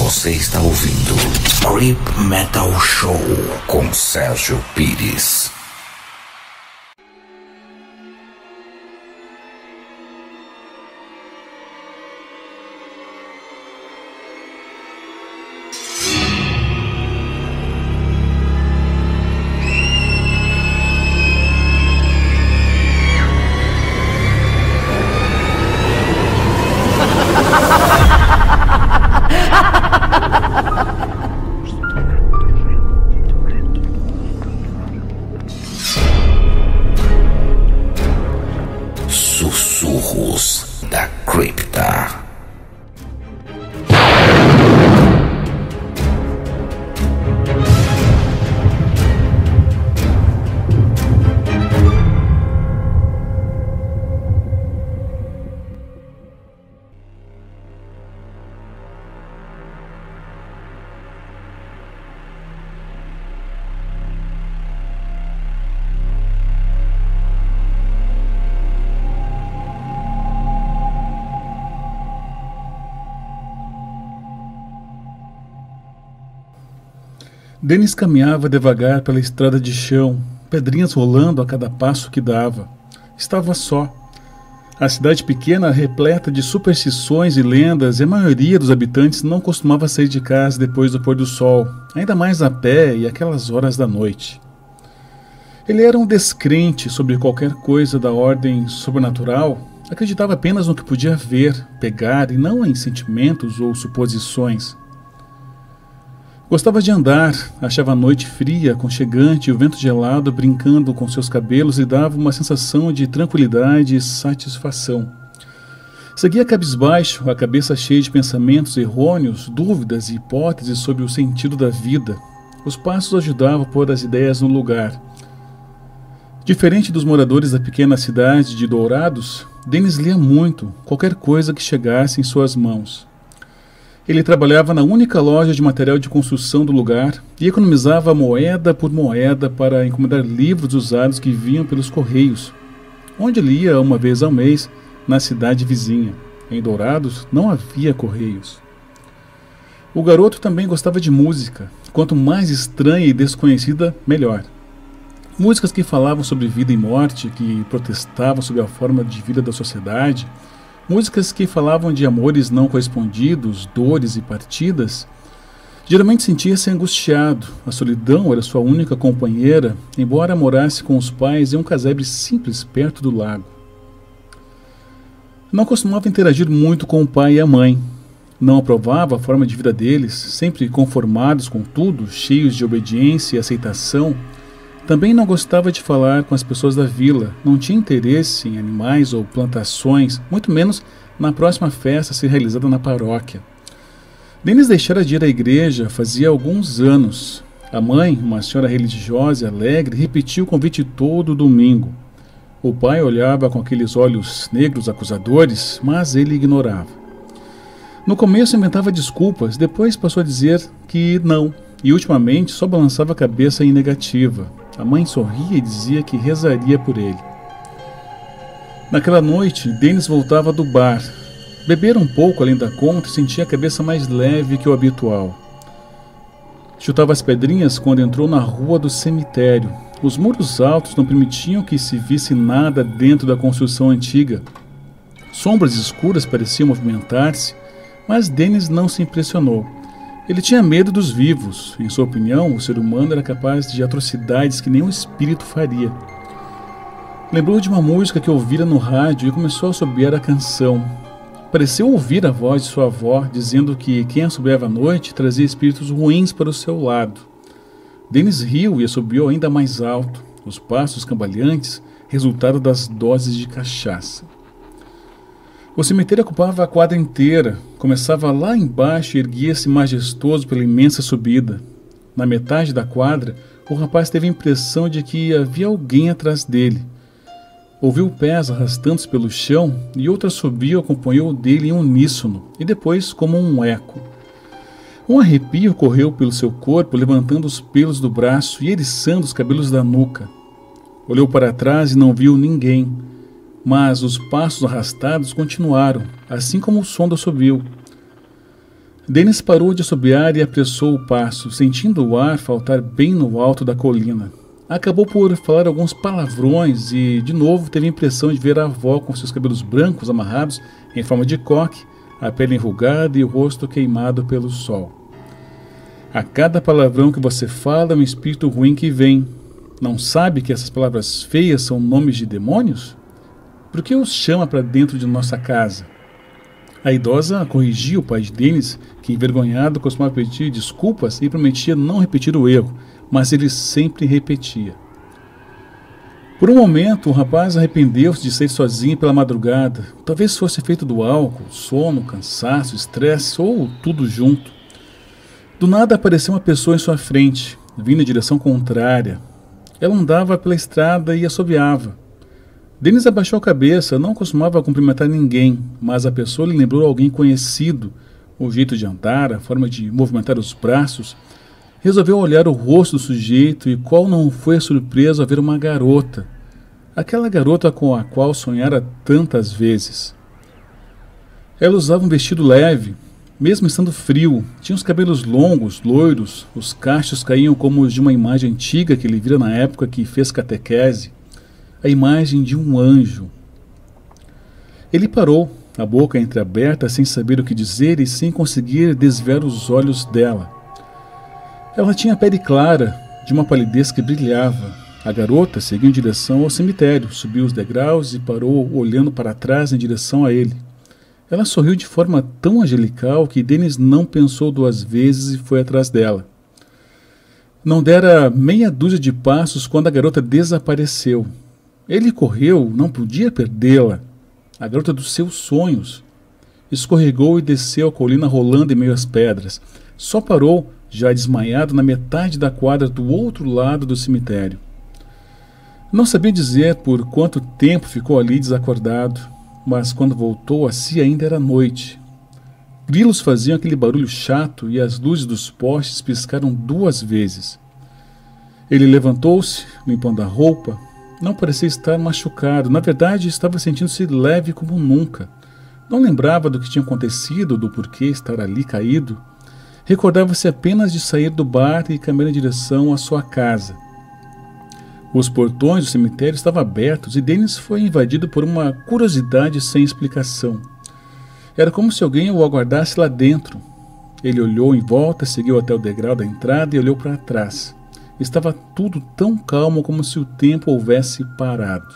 Você está ouvindo Creep Metal Show com Sérgio Pires. Sussurros da Cripta. Dennis caminhava devagar pela estrada de chão, pedrinhas rolando a cada passo que dava. Estava só. A cidade pequena, repleta de superstições e lendas, e a maioria dos habitantes não costumava sair de casa depois do pôr do sol, ainda mais a pé e aquelas horas da noite. Ele era um descrente sobre qualquer coisa da ordem sobrenatural, acreditava apenas no que podia ver, pegar, e não em sentimentos ou suposições. Gostava de andar, achava a noite fria, aconchegante e o vento gelado brincando com seus cabelos lhe dava uma sensação de tranquilidade e satisfação. Seguia cabisbaixo, a cabeça cheia de pensamentos errôneos, dúvidas e hipóteses sobre o sentido da vida. Os passos ajudavam a pôr as ideias no lugar. Diferente dos moradores da pequena cidade de Dourados, Dennis lia muito, qualquer coisa que chegasse em suas mãos. Ele trabalhava na única loja de material de construção do lugar e economizava moeda por moeda para encomendar livros usados que vinham pelos correios, onde ele ia uma vez ao mês na cidade vizinha. Em Dourados não havia correios. O garoto também gostava de música, quanto mais estranha e desconhecida, melhor. Músicas que falavam sobre vida e morte, que protestavam sobre a forma de vida da sociedade, músicas que falavam de amores não correspondidos, dores e partidas. Geralmente sentia-se angustiado, a solidão era sua única companheira, embora morasse com os pais em um casebre simples perto do lago. Não costumava interagir muito com o pai e a mãe. Não aprovava a forma de vida deles, sempre conformados com tudo, cheios de obediência e aceitação. Também não gostava de falar com as pessoas da vila, não tinha interesse em animais ou plantações, muito menos na próxima festa a ser realizada na paróquia. Dennis deixara de ir à igreja fazia alguns anos. A mãe, uma senhora religiosa e alegre, repetia o convite todo domingo. O pai olhava com aqueles olhos negros acusadores, mas ele ignorava. No começo inventava desculpas, depois passou a dizer que não, e ultimamente só balançava a cabeça em negativa. A mãe sorria e dizia que rezaria por ele. Naquela noite, Dennis voltava do bar. Bebera um pouco além da conta e sentia a cabeça mais leve que o habitual. Chutava as pedrinhas quando entrou na rua do cemitério. Os muros altos não permitiam que se visse nada dentro da construção antiga. Sombras escuras pareciam movimentar-se, mas Dennis não se impressionou. Ele tinha medo dos vivos. Em sua opinião, o ser humano era capaz de atrocidades que nenhum espírito faria. Lembrou de uma música que ouvira no rádio e começou a assobiar a canção. Pareceu ouvir a voz de sua avó dizendo que quem assobiava à noite trazia espíritos ruins para o seu lado. Dennis riu e assobiou ainda mais alto, os passos cambaleantes, resultado das doses de cachaça. O cemitério ocupava a quadra inteira, começava lá embaixo e erguia-se majestoso pela imensa subida. Na metade da quadra, o rapaz teve a impressão de que havia alguém atrás dele. Ouviu pés arrastando-se pelo chão e outro assobio acompanhou dele em uníssono e depois como um eco. Um arrepio correu pelo seu corpo, levantando os pelos do braço e eriçando os cabelos da nuca. Olhou para trás e não viu ninguém. Mas os passos arrastados continuaram, assim como o som do assobio. Denis parou de assobiar e apressou o passo, sentindo o ar faltar bem no alto da colina. Acabou por falar alguns palavrões e, de novo, teve a impressão de ver a avó com seus cabelos brancos amarrados em forma de coque, a pele enrugada e o rosto queimado pelo sol. A cada palavrão que você fala é um espírito ruim que vem. Não sabe que essas palavras feias são nomes de demônios? Por que os chama para dentro de nossa casa? A idosa corrigia o pai de Denis, que envergonhado costumava pedir desculpas e prometia não repetir o erro, mas ele sempre repetia. Por um momento, o rapaz arrependeu-se de sair sozinho pela madrugada. Talvez fosse efeito do álcool, sono, cansaço, estresse ou tudo junto. Do nada apareceu uma pessoa em sua frente, vindo em direção contrária. Ela andava pela estrada e assobiava. Denis abaixou a cabeça, não costumava cumprimentar ninguém, mas a pessoa lhe lembrou alguém conhecido. O jeito de andar, a forma de movimentar os braços. Resolveu olhar o rosto do sujeito e qual não foi a surpresa ao ver uma garota. Aquela garota com a qual sonhara tantas vezes. Ela usava um vestido leve, mesmo estando frio. Tinha os cabelos longos, loiros, os cachos caíam como os de uma imagem antiga que ele vira na época que fez catequese. A imagem de um anjo. Ele parou, a boca entreaberta, sem saber o que dizer e sem conseguir desviar os olhos dela. Ela tinha a pele clara, de uma palidez que brilhava. A garota seguiu em direção ao cemitério, subiu os degraus e parou olhando para trás em direção a ele. Ela sorriu de forma tão angelical que Denis não pensou duas vezes e foi atrás dela. Não dera meia dúzia de passos quando a garota desapareceu. Ele correu, não podia perdê-la. A garota dos seus sonhos. Escorregou e desceu a colina rolando em meio às pedras. Só parou, já desmaiado, na metade da quadra do outro lado do cemitério. Não sabia dizer por quanto tempo ficou ali desacordado, mas quando voltou a si ainda era noite. Grilos faziam aquele barulho chato e as luzes dos postes piscaram 2 vezes. Ele levantou-se, limpando a roupa. Não parecia estar machucado. Na verdade, estava sentindo-se leve como nunca. Não lembrava do que tinha acontecido, do porquê estar ali caído. Recordava-se apenas de sair do bar e caminhar em direção à sua casa. Os portões do cemitério estavam abertos e Denis foi invadido por uma curiosidade sem explicação. Era como se alguém o aguardasse lá dentro. Ele olhou em volta, seguiu até o degrau da entrada e olhou para trás. Estava tudo tão calmo como se o tempo houvesse parado.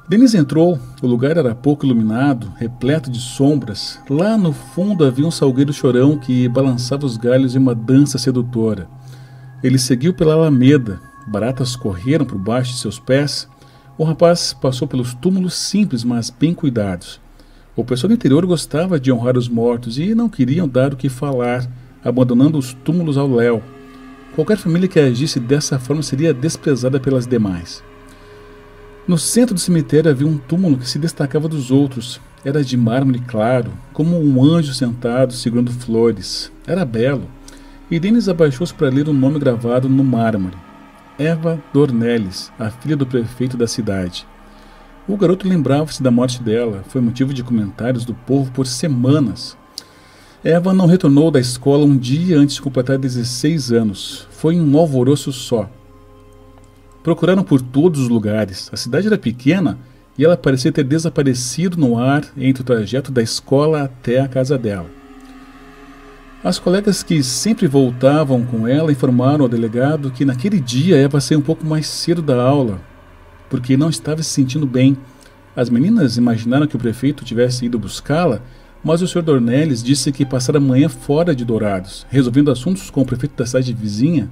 Denis entrou. O lugar era pouco iluminado, repleto de sombras. Lá no fundo havia um salgueiro chorão que balançava os galhos em uma dança sedutora. Ele seguiu pela alameda. Baratas correram por baixo de seus pés. O rapaz passou pelos túmulos simples, mas bem cuidados. O pessoal do interior gostava de honrar os mortos e não queriam dar o que falar, abandonando os túmulos ao léu. Qualquer família que agisse dessa forma seria desprezada pelas demais. No centro do cemitério havia um túmulo que se destacava dos outros. Era de mármore claro, como um anjo sentado segurando flores. Era belo. E Denis abaixou-se para ler um nome gravado no mármore. Eva Dornelles, a filha do prefeito da cidade. O garoto lembrava-se da morte dela. Foi motivo de comentários do povo por semanas. Eva não retornou da escola um dia antes de completar 16 anos. Foi um alvoroço só. Procuraram por todos os lugares. A cidade era pequena e ela parecia ter desaparecido no ar entre o trajeto da escola até a casa dela. As colegas que sempre voltavam com ela informaram ao delegado que naquele dia Eva saiu um pouco mais cedo da aula, porque não estava se sentindo bem. As meninas imaginaram que o prefeito tivesse ido buscá-la, mas o Sr. Dornelles disse que passara a manhã fora de Dourados, resolvendo assuntos com o prefeito da cidade vizinha.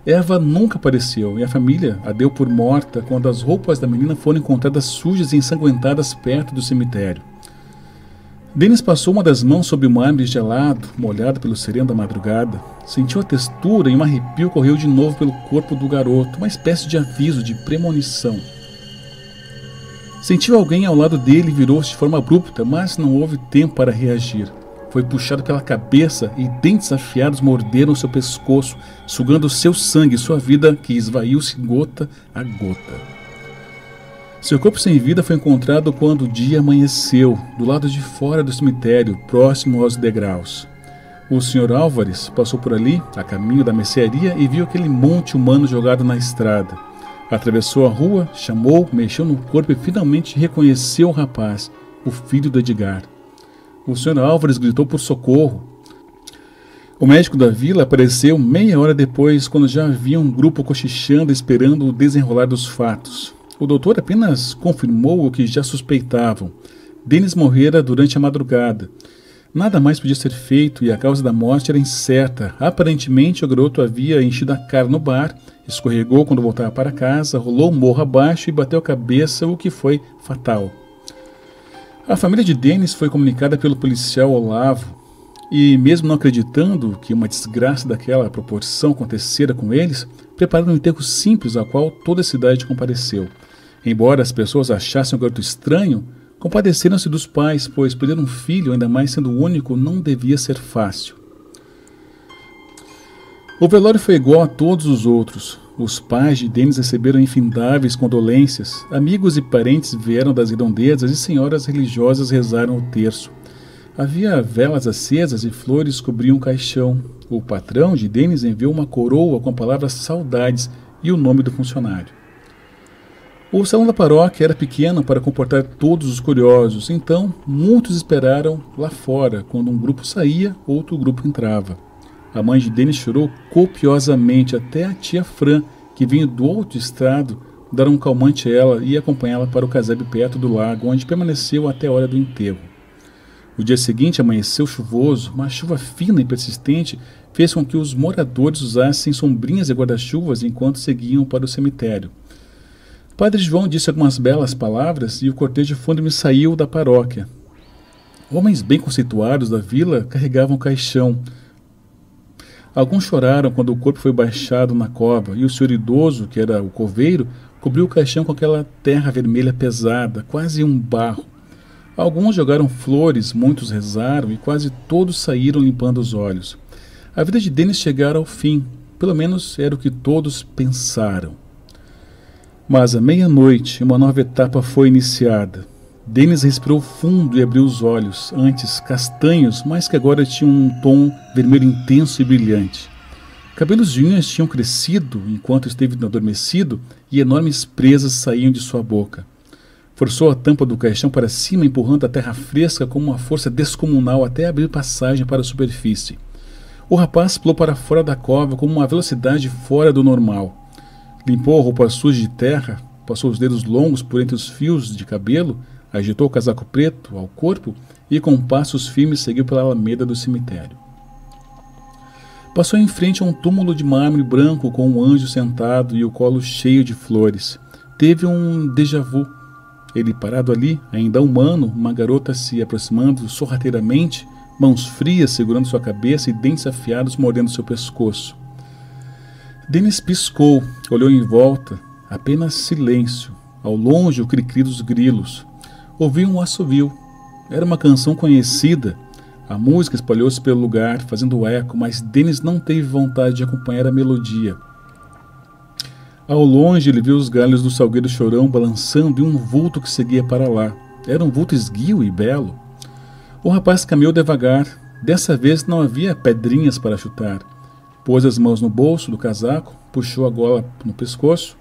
Eva nunca apareceu e a família a deu por morta quando as roupas da menina foram encontradas sujas e ensanguentadas perto do cemitério. Denis passou uma das mãos sobre o mármore gelado, molhado pelo sereno da madrugada. Sentiu a textura e um arrepio correu de novo pelo corpo do garoto, uma espécie de aviso, de premonição. Sentiu alguém ao lado dele e virou-se de forma abrupta, mas não houve tempo para reagir. Foi puxado pela cabeça e dentes afiados morderam seu pescoço, sugando seu sangue e sua vida, que esvaiu-se gota a gota. Seu corpo sem vida foi encontrado quando o dia amanheceu, do lado de fora do cemitério, próximo aos degraus. O Sr. Álvares passou por ali, a caminho da mercearia, e viu aquele monte humano jogado na estrada. Atravessou a rua, chamou, mexeu no corpo e finalmente reconheceu o rapaz, o filho do Edgar. O Sr. Álvares gritou por socorro. O médico da vila apareceu meia hora depois, quando já havia um grupo cochichando esperando o desenrolar dos fatos. O doutor apenas confirmou o que já suspeitavam. Denis morrera durante a madrugada. Nada mais podia ser feito e a causa da morte era incerta. Aparentemente, o garoto havia enchido a cara no bar, escorregou quando voltava para casa, rolou o morro abaixo e bateu a cabeça, o que foi fatal. A família de Denis foi comunicada pelo policial Olavo e, mesmo não acreditando que uma desgraça daquela proporção acontecera com eles, prepararam um enterro simples ao qual toda a cidade compareceu. Embora as pessoas achassem o garoto estranho, compadeceram-se dos pais, pois perder um filho, ainda mais sendo o único, não devia ser fácil. O velório foi igual a todos os outros. Os pais de Denis receberam infindáveis condolências, amigos e parentes vieram das redondezas e senhoras religiosas rezaram o terço. Havia velas acesas e flores cobriam o caixão. O patrão de Denis enviou uma coroa com a palavra saudades e o nome do funcionário. O salão da paróquia era pequeno para comportar todos os curiosos, então muitos esperaram lá fora. Quando um grupo saía, outro grupo entrava. A mãe de Denis chorou copiosamente, até a tia Fran, que vinha do outro estado, dar um calmante a ela e acompanhá-la para o casebre perto do lago, onde permaneceu até a hora do enterro. O dia seguinte amanheceu chuvoso, uma chuva fina e persistente fez com que os moradores usassem sombrinhas e guarda-chuvas enquanto seguiam para o cemitério. Padre João disse algumas belas palavras e o cortejo fúnebre saiu da paróquia. Homens bem conceituados da vila carregavam o caixão. Alguns choraram quando o corpo foi baixado na cova e o senhor idoso, que era o coveiro, cobriu o caixão com aquela terra vermelha pesada, quase um barro. Alguns jogaram flores, muitos rezaram e quase todos saíram limpando os olhos. A vida de Denis chegara ao fim, pelo menos era o que todos pensaram. Mas à meia-noite, uma nova etapa foi iniciada. Denis respirou fundo e abriu os olhos, antes castanhos, mas que agora tinham um tom vermelho intenso e brilhante. Cabelos e unhas tinham crescido enquanto esteve adormecido e enormes presas saíam de sua boca. Forçou a tampa do caixão para cima, empurrando a terra fresca com uma força descomunal até abrir passagem para a superfície. O rapaz pulou para fora da cova com uma velocidade fora do normal. Limpou a roupa suja de terra, passou os dedos longos por entre os fios de cabelo, agitou o casaco preto ao corpo e com passos firmes seguiu pela alameda do cemitério. Passou em frente a um túmulo de mármore branco com um anjo sentado e o colo cheio de flores. Teve um déjà vu. Ele parado ali, ainda humano, uma garota se aproximando sorrateiramente, mãos frias segurando sua cabeça e dentes afiados mordendo seu pescoço. Denis piscou, olhou em volta, apenas silêncio. Ao longe o cri-cri dos grilos. Ouviu um assovio. Era uma canção conhecida. A música espalhou-se pelo lugar, fazendo eco, mas Denis não teve vontade de acompanhar a melodia. Ao longe ele viu os galhos do salgueiro chorão balançando e um vulto que seguia para lá. Era um vulto esguio e belo. O rapaz caminhou devagar. Dessa vez não havia pedrinhas para chutar. Pôs as mãos no bolso do casaco, puxou a gola no pescoço.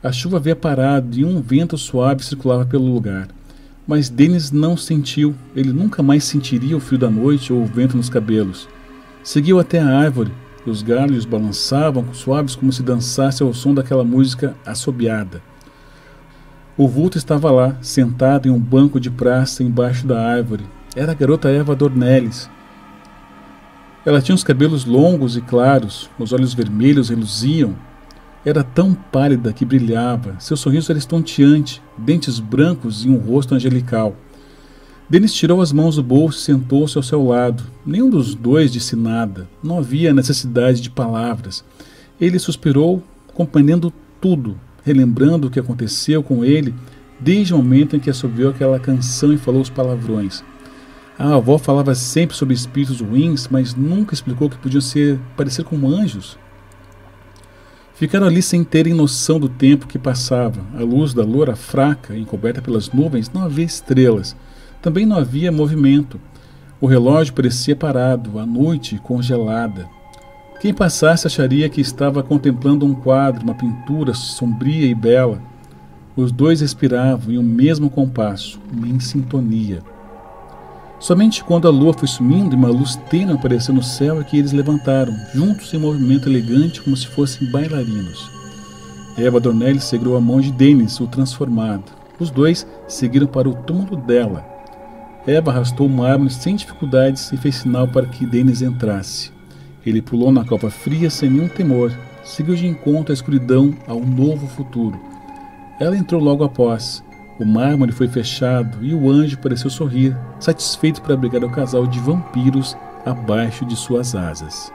A chuva havia parado e um vento suave circulava pelo lugar. Mas Denis não sentiu, ele nunca mais sentiria o frio da noite ou o vento nos cabelos. Seguiu até a árvore, e os galhos balançavam suaves como se dançasse ao som daquela música assobiada. O vulto estava lá, sentado em um banco de praça embaixo da árvore. Era a garota Eva Dornelles. Ela tinha os cabelos longos e claros, os olhos vermelhos reluziam. Era tão pálida que brilhava, seu sorriso era estonteante, dentes brancos e um rosto angelical. Denis tirou as mãos do bolso e sentou-se ao seu lado. Nenhum dos dois disse nada, não havia necessidade de palavras. Ele suspirou, compreendendo tudo, relembrando o que aconteceu com ele desde o momento em que assobiou aquela canção e falou os palavrões. A avó falava sempre sobre espíritos ruins, mas nunca explicou que podiam parecer como anjos. Ficaram ali sem terem noção do tempo que passava. A luz da lua era fraca, encoberta pelas nuvens, não havia estrelas. Também não havia movimento. O relógio parecia parado, a noite congelada. Quem passasse acharia que estava contemplando um quadro, uma pintura sombria e bela. Os dois respiravam em um mesmo compasso, em sintonia. Somente quando a lua foi sumindo e uma luz tênue apareceu no céu é que eles levantaram, juntos em movimento elegante como se fossem bailarinos. Eva Dornelles segurou a mão de Dennis, o transformado. Os dois seguiram para o túmulo dela. Eva arrastou o mármore sem dificuldades e fez sinal para que Dennis entrasse. Ele pulou na cova fria sem nenhum temor, seguiu de encontro à escuridão, a um novo futuro. Ela entrou logo após. O mármore foi fechado e o anjo pareceu sorrir, satisfeito por abrigar o casal de vampiros abaixo de suas asas.